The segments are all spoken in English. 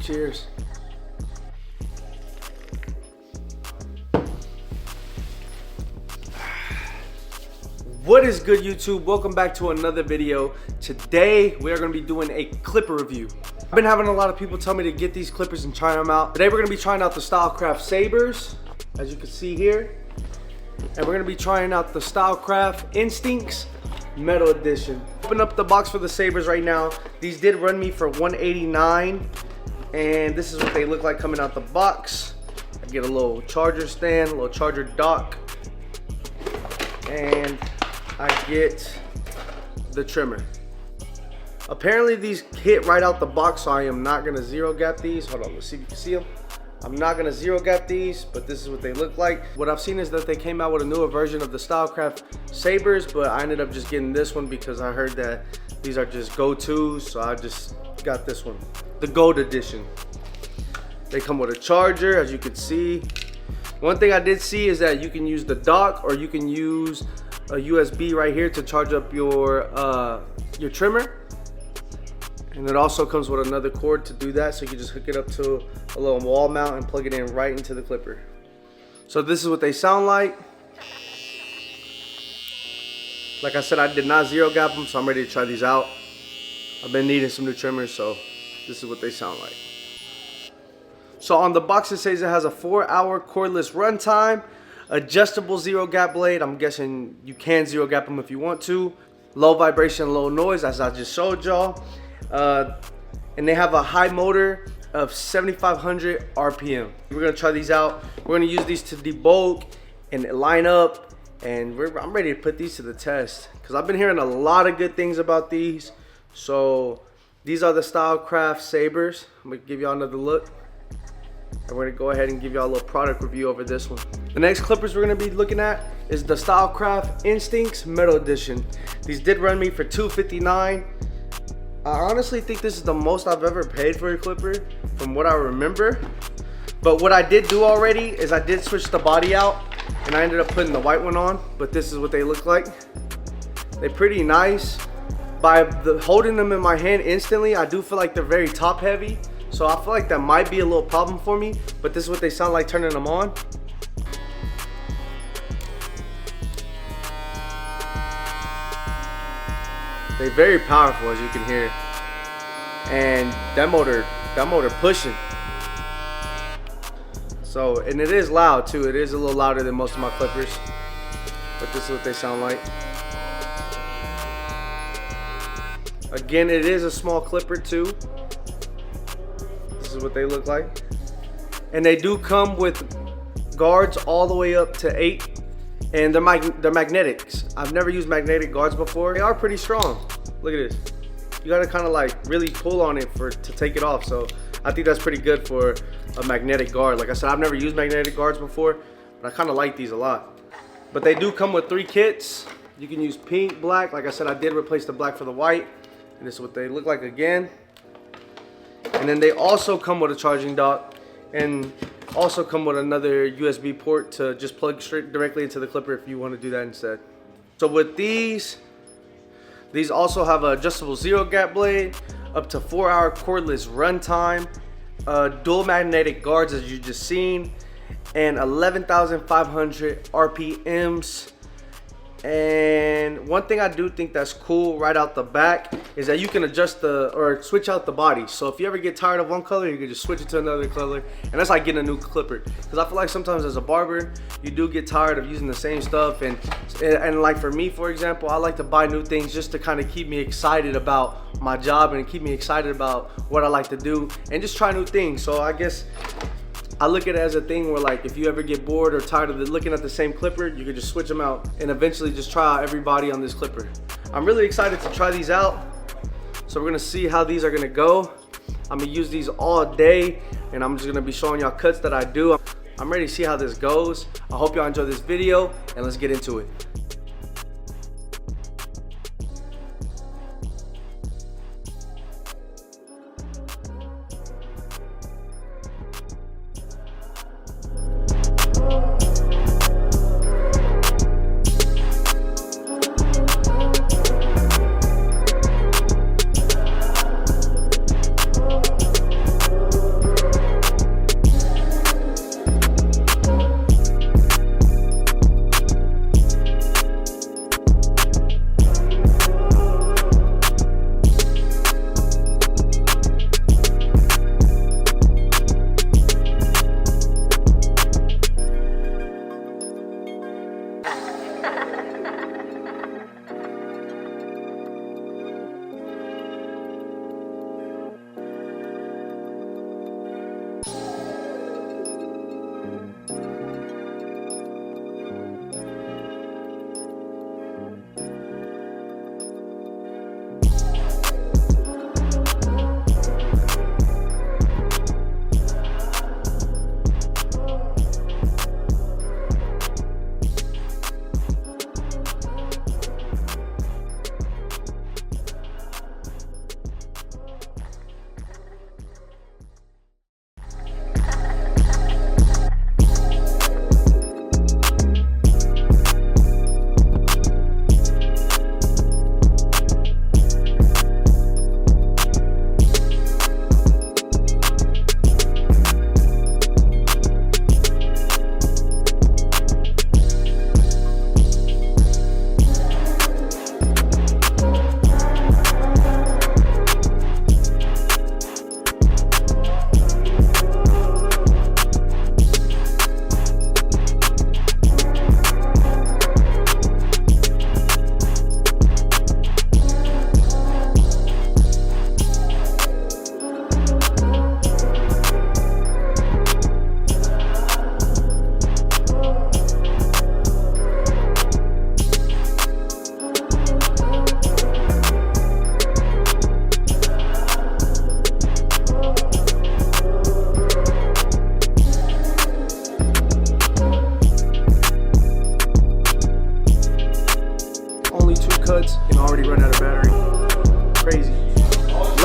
Cheers. What is good, YouTube? Welcome back to another video. Today we are going to be doing a clipper review. I've been having a lot of people tell me to get these clippers and try them out. Today we're going to be trying out the Stylecraft sabers, as you can see here, and we're going to be trying out the Stylecraft Instincts Metal Edition. Open up the box for the sabers right now. These did run me for $189, and this is what they look like coming out the box. I get a little charger stand, a little charger dock, and I get the trimmer. Apparently these hit right out the box, so I am not gonna zero gap these. Hold on, let's see if you can see them. I'm not gonna zero gap these, but this is what they look like. What I've seen is that they came out with a newer version of the Stylecraft sabers, but I ended up just getting this one because I heard that these are just go-tos, so I just got this one, the gold edition. They come with a charger, as you can see. One thing I did see is that you can use the dock, or you can use a USB right here to charge up your trimmer, and it also comes with another cord to do that, so you can just hook it up to a little wall mount and plug it in right into the clipper. So this is what they sound like. Like I said, I did not zero gap them, so I'm ready to try these out. I've been needing some new trimmers, so this is what they sound like. So on the box it says it has a 4-hour cordless runtime, adjustable zero gap blade. I'm guessing you can zero gap them if you want to. Low vibration, low noise, as I just showed y'all. And they have a high motor of 7,500 RPM. We're gonna try these out. We're gonna use these to debulk and line up, and I'm ready to put these to the test because I've been hearing a lot of good things about these. So these are the Stylecraft sabers. I'm gonna give y'all another look. And we're gonna go ahead and give y'all a little product review over this one. The next clippers we're gonna be looking at is the Stylecraft Instincts Metal Edition. These did run me for $259. I honestly think this is the most I've ever paid for a clipper from what I remember. But what I did do already is I did switch the body out, and I ended up putting the white one on, but this is what they look like. They're pretty nice. By holding them in my hand instantly, I do feel like they're very top heavy. So I feel like that might be a little problem for me, but this is what they sound like turning them on. They're very powerful, as you can hear. And that motor pushing. So, and it is loud too. It is a little louder than most of my clippers, but this is what they sound like. Again, it is a small clipper too. This is what they look like. And they do come with guards all the way up to 8, and they're magnetics. I've never used magnetic guards before. They are pretty strong. Look at this. You gotta kind of like really pull on it to take it off. So I think that's pretty good for a magnetic guard. Like I said, I've never used magnetic guards before, but I kind of like these a lot. But they do come with 3 kits. You can use pink, black. Like I said, I did replace the black for the white, and this is what they look like again. And then they also come with a charging dock, and also come with another USB port to just plug straight directly into the clipper if you want to do that instead. So with these also have an adjustable zero gap blade, up to 4-hour cordless runtime, dual magnetic guards as you just seen, and 11,500 RPMs. And one thing I do think that's cool right out the back is that you can adjust or switch out the body. So if you ever get tired of one color, you can just switch it to another color, and that's like getting a new clipper. Because I feel like sometimes as a barber, you do get tired of using the same stuff, and like for me, for example, I like to buy new things just to kind of keep me excited about my job and keep me excited about what I like to do and just try new things. So I guess I look at it as a thing where, like, if you ever get bored or tired of looking at the same clipper, you can just switch them out and eventually just try out every body on this clipper. I'm really excited to try these out. So we're gonna see how these are gonna go. I'm gonna use these all day, and I'm just gonna be showing y'all cuts that I do. I'm ready to see how this goes. I hope y'all enjoy this video, and let's get into it.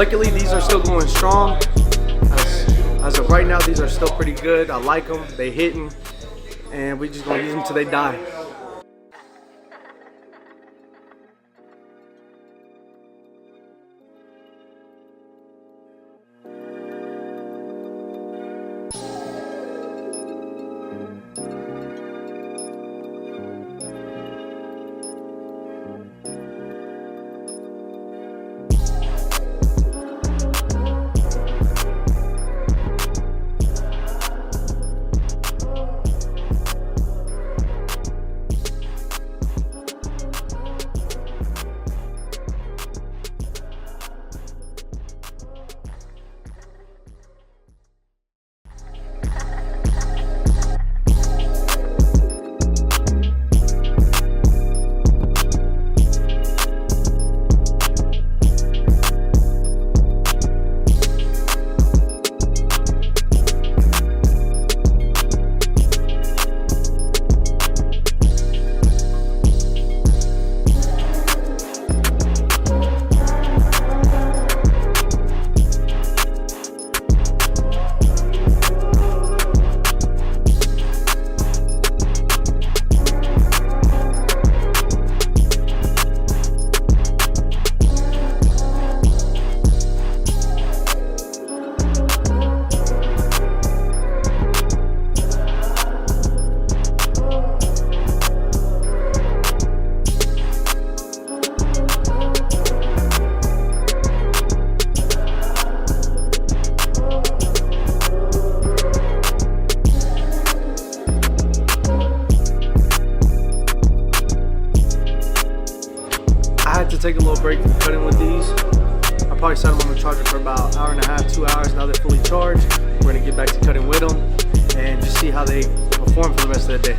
Luckily, these are still going strong. As of right now, these are still pretty good. I like them. They hitting, and we just gonna use them till they die. Take a little break from cutting with these. I probably set them on the charger for about an hour and a half, 2 hours. Now they're fully charged. We're gonna get back to cutting with them and just see how they perform for the rest of the day.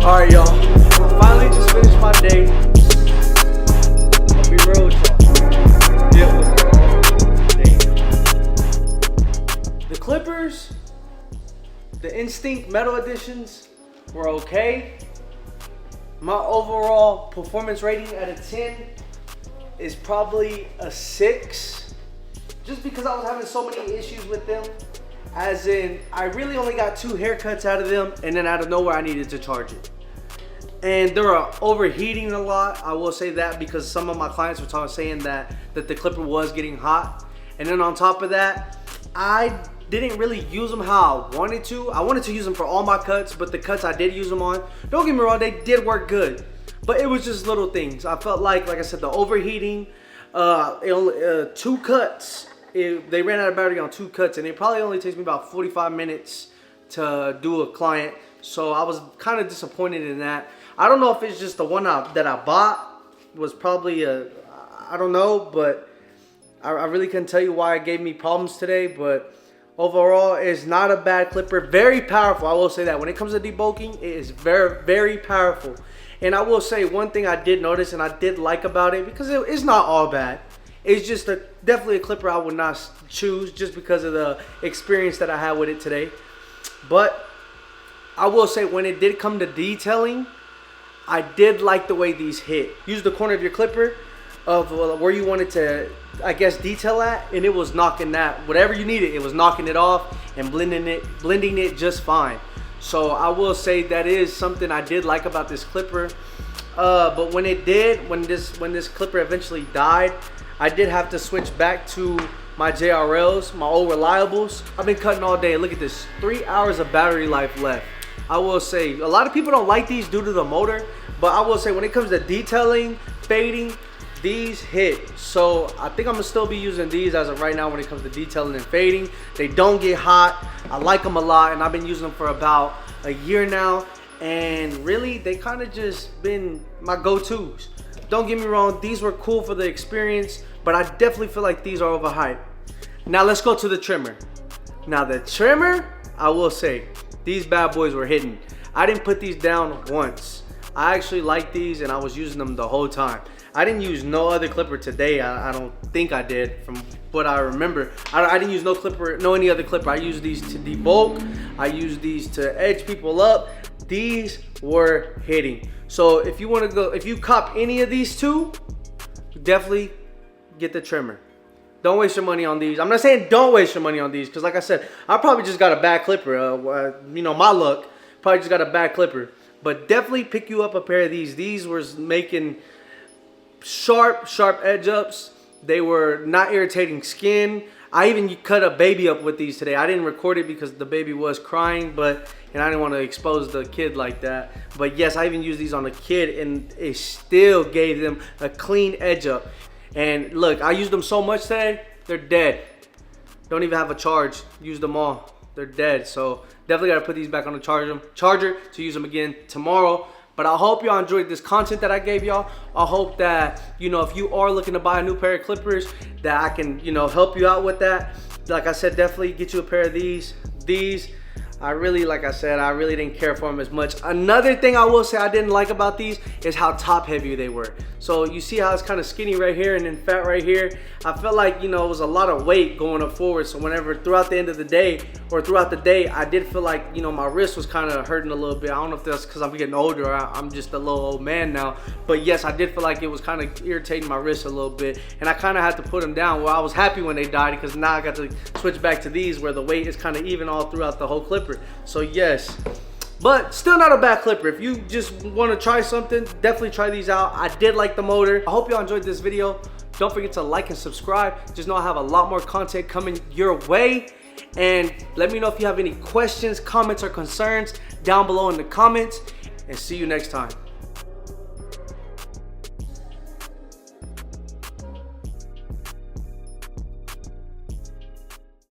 Alright, y'all. I finally just finished my day. I'll be real with y'all. It was a long day. The clippers, the Instinct Metal Editions were okay. My overall performance rating out of 10 is probably a 6. Just because I was having so many issues with them. As in, I really only got 2 haircuts out of them, and then out of nowhere I needed to charge it. And they're overheating a lot. I will say that because some of my clients were saying that the clipper was getting hot. And then on top of that, I didn't really use them how I wanted to. I wanted to use them for all my cuts, but the cuts I did use them on, don't get me wrong, they did work good. But it was just little things. I felt like I said, the overheating, 2 cuts. They ran out of battery on 2 cuts, and it probably only takes me about 45 minutes to do a client. So I was kind of disappointed in that. I don't know if it's just the one that I bought was probably I don't know, but I really couldn't tell you why it gave me problems today. But overall, it's not a bad clipper. Very powerful, I will say that. When it comes to debulking, it is very, very powerful. And I will say one thing I did notice and I did like about it, because it's not all bad. It's just definitely a clipper I would not choose just because of the experience that I had with it today. But I will say when it did come to detailing, I did like the way these hit. Use the corner of your clipper. of where you wanted to, I guess, detail at, and it was knocking that, whatever you needed, it was knocking it off and blending it just fine. So I will say that is something I did like about this clipper. But when this clipper eventually died, I did have to switch back to my JRLs, my old reliables. I've been cutting all day. Look at this, 3 hours of battery life left. I will say, a lot of people don't like these due to the motor, but I will say when it comes to detailing, fading, these hit. So I think I'm gonna still be using these as of right now when it comes to detailing and fading. They don't get hot. I like them a lot, and I've been using them for about a year now, and really they kind of just been my go-tos. Don't get me wrong, these were cool for the experience, but I definitely feel like these are overhyped. Now let's go to the trimmer. Now the trimmer, I will say, these bad boys were hitting. I didn't put these down once. I actually like these, and I was using them the whole time. I didn't use no other clipper today. I don't think I did, from what I remember. I didn't use any other clipper. I used these to debulk. I used these to edge people up. These were hitting. So if you want to go, if you cop any of these two, definitely get the trimmer. Don't waste your money on these. I'm not saying don't waste your money on these, because like I said, I probably just got a bad clipper. You know, my luck, probably just got a bad clipper. But definitely pick you up a pair of these. These were making sharp edge ups. They were not irritating skin. I even cut a baby up with these today. I didn't record it because the baby was crying, and I didn't want to expose the kid like that. But yes, I even used these on the kid, and it still gave them a clean edge up. And look, I used them so much today, they're dead. Don't even have a charge. Used them all. They're dead. So definitely got to put these back on the charger to use them again tomorrow. But I hope y'all enjoyed this content that I gave y'all. I hope that, you know, if you are looking to buy a new pair of clippers, that I can, you know, help you out with that. Like I said, definitely get you a pair of these. I really, like I said, I really didn't care for them as much. Another thing I will say I didn't like about these is how top heavy they were. So you see how it's kind of skinny right here and then fat right here. I felt like, you know, it was a lot of weight going up forward. So whenever throughout the end of the day or throughout the day, I did feel like, you know, my wrist was kind of hurting a little bit. I don't know if that's because I'm getting older or I'm just a little old man now. But yes, I did feel like it was kind of irritating my wrist a little bit. And I kind of had to put them down. Well, I was happy when they died because now I got to switch back to these where the weight is kind of even all throughout the whole clipper. So yes, but still not a bad clipper. If you just want to try something, definitely try these out. I did like the motor. I hope y'all enjoyed this video. Don't forget to like and subscribe. Just know I have a lot more content coming your way. And let me know if you have any questions, comments, or concerns down below in the comments. And see you next time.